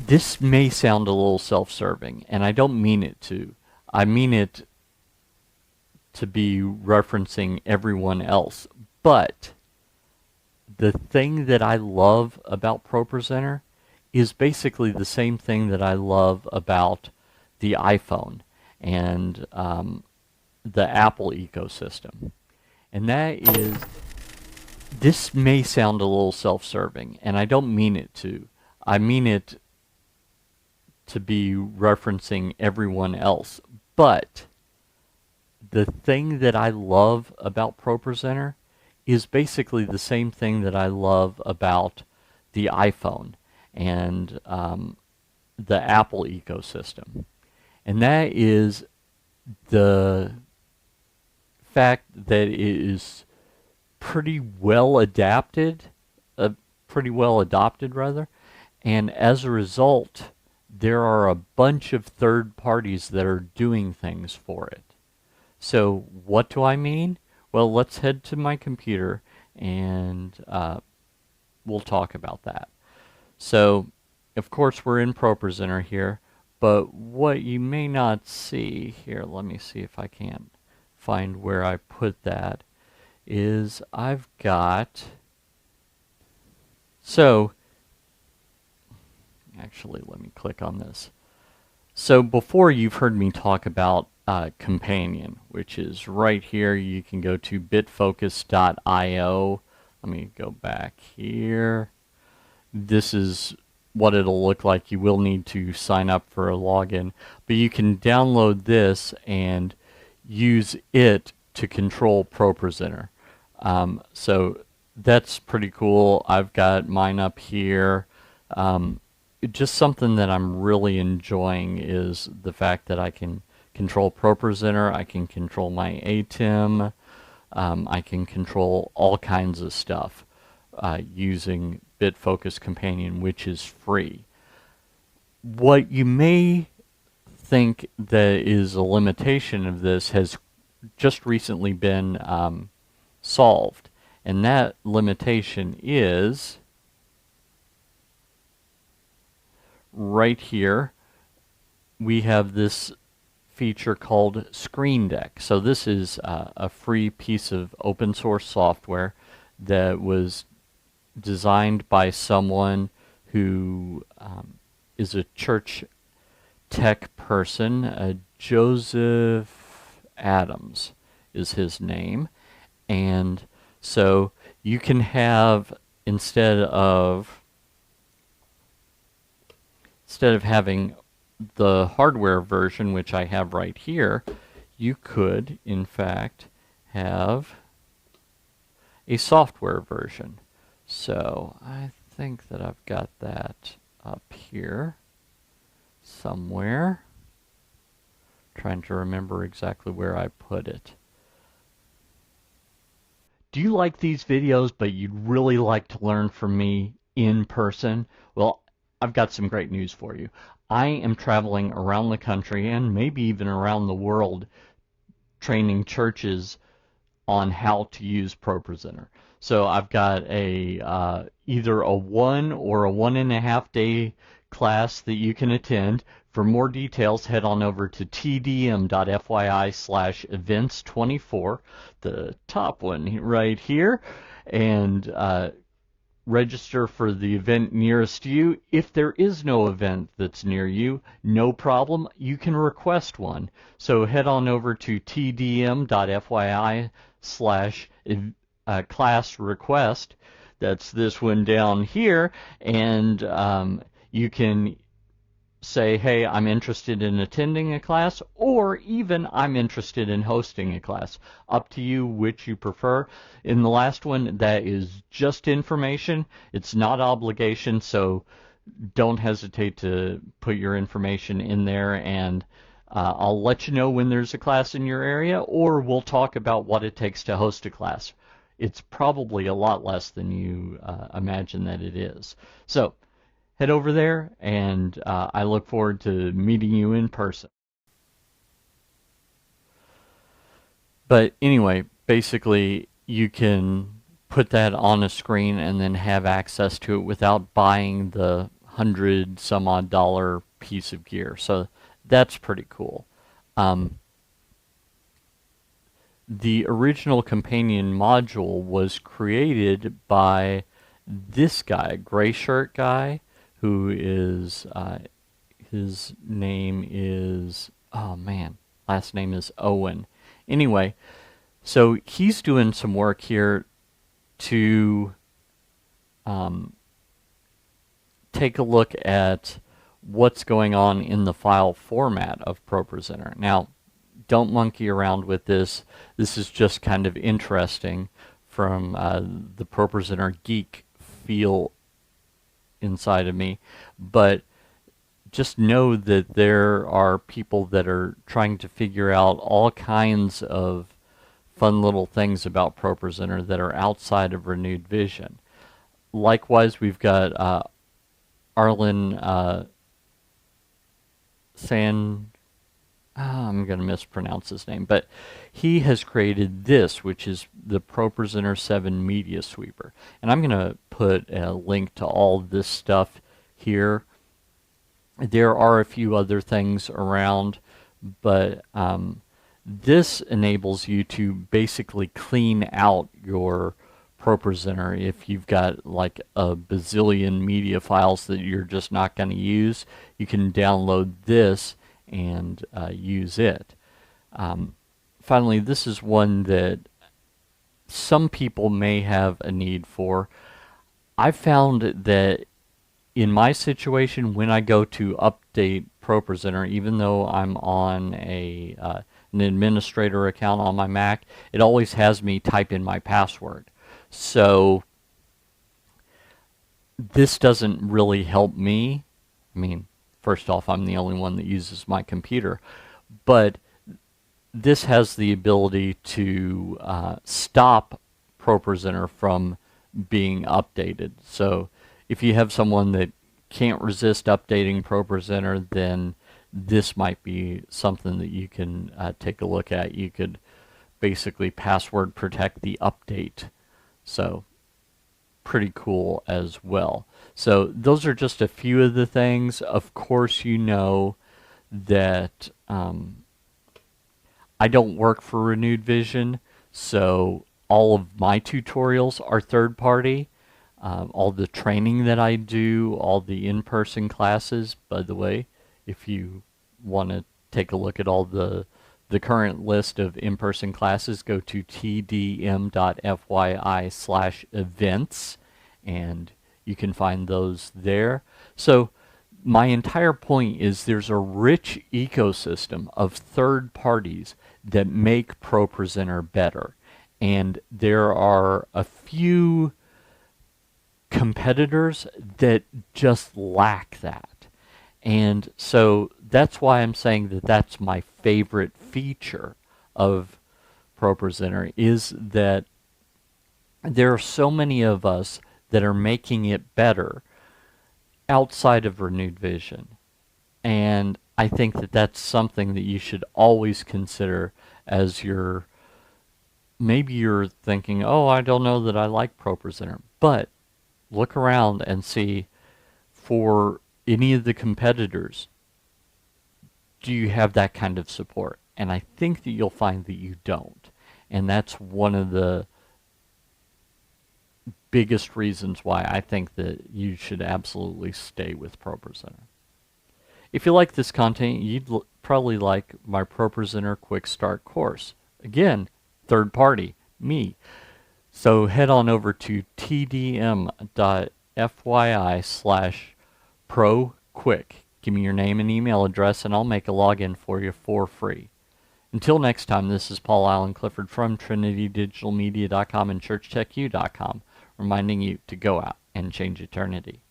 This may sound a little self-serving, and I don't mean it to. I mean it to be referencing everyone else. But the thing that I love about ProPresenter is basically the same thing that I love about the iPhone and the Apple ecosystem. And that is, this may sound a little self-serving, and I don't mean it to. I mean it to be referencing everyone else. But the thing that I love about ProPresenter is basically the same thing that I love about the iPhone and the Apple ecosystem. And that is the fact that it is pretty well adopted rather, and as a result, there are a bunch of third parties that are doing things for it. So what do I mean? Well, let's head to my computer and we'll talk about that. So, of course, we're in ProPresenter here, but what you may not see here, let me see if I can find where I put that, is I've got, so, actually let me click on this. So before you've heard me talk about Companion, which is right here. You can go to bitfocus.io. Let me go back here. This is what it'll look like. You will need to sign up for a login, but you can download this and use it to control ProPresenter. So that's pretty cool. I've got mine up here. Just something that I'm really enjoying is the fact that I can control ProPresenter, I can control my ATEM, I can control all kinds of stuff using BitFocus Companion, which is free. What you may think that is a limitation of this has just recently been solved, and that limitation is right here. We have this feature called ScreenDeck. So this is a free piece of open source software that was designed by someone who is a church tech person. Joseph Adams is his name. And so you can have, instead of having the hardware version, which I have right here, you could, in fact, have a software version. So I think that I've got that up here somewhere. Trying to remember exactly where I put it. Do you like these videos, but you'd really like to learn from me in person? Well, I've got some great news for you. I am traveling around the country and maybe even around the world training churches on how to use ProPresenter. So I've got a either a 1 or a 1.5 day class that you can attend. For more details, head on over to TDM.fyi/events24, the top one right here, and register for the event nearest you. If there is no event that's near you, no problem. You can request one. So head on over to tdm.fyi/class request. That's this one down here. And you can say, hey, I'm interested in attending a class, or even I'm interested in hosting a class. Up to you which you prefer. In the last one, that is just information. It's not obligation, so don't hesitate to put your information in there, and I'll let you know when there's a class in your area, or we'll talk about what it takes to host a class. It's probably a lot less than you imagine that it is. So head over there, and I look forward to meeting you in person. But anyway, basically, you can put that on a screen and then have access to it without buying the $100 some odd piece of gear. So that's pretty cool. The original companion module was created by this guy, gray shirt guy, who is, his name is, oh man, last name is Owen. Anyway, so he's doing some work here to take a look at what's going on in the file format of ProPresenter. Now, don't monkey around with this. This is just kind of interesting from the ProPresenter geek feel inside of me. But just know that there are people that are trying to figure out all kinds of fun little things about ProPresenter that are outside of Renewed Vision. Likewise, we've got Arlen I'm going to mispronounce his name, but he has created this, which is the ProPresenter 7 Media Sweeper. And I'm going to put a link to all this stuff here. There are a few other things around, but this enables you to basically clean out your ProPresenter. If you've got like a bazillion media files that you're just not going to use, you can download this and use it. Finally, this is one that some people may have a need for. I found that in my situation, when I go to update ProPresenter, even though I'm on an administrator account on my Mac, it always has me type in my password. So this doesn't really help me. I mean, first off, I'm the only one that uses my computer, but this has the ability to stop ProPresenter from being updated. So if you have someone that can't resist updating ProPresenter, then this might be something that you can take a look at. You could basically password protect the update. So pretty cool as well. So those are just a few of the things. Of course, you know that I don't work for Renewed Vision, so all of my tutorials are third party. All the training that I do, all the in-person classes, by the way, if you want to take a look at all the current list of in-person classes, go to TDM.fyi/events, and you can find those there. So my entire point is there's a rich ecosystem of third parties that make ProPresenter better. And there are a few competitors that just lack that. And so that's why I'm saying that that's my favorite feature of ProPresenter, is that there are so many of us that are making it better outside of Renewed Vision. And I think that that's something that you should always consider as maybe you're thinking, oh, I don't know that I like ProPresenter. But look around and see, for any of the competitors, do you have that kind of support? And I think that you'll find that you don't. And that's one of the biggest reasons why I think that you should absolutely stay with ProPresenter. If you like this content, you'd probably like my ProPresenter Quick Start course. Again, third party, me. So head on over to tdm.fyi/ProQuick. Give me your name and email address, and I'll make a login for you for free. Until next time, this is Paul Allen Clifford from TrinityDigitalMedia.com and ChurchTechU.com, reminding you to go out and change eternity.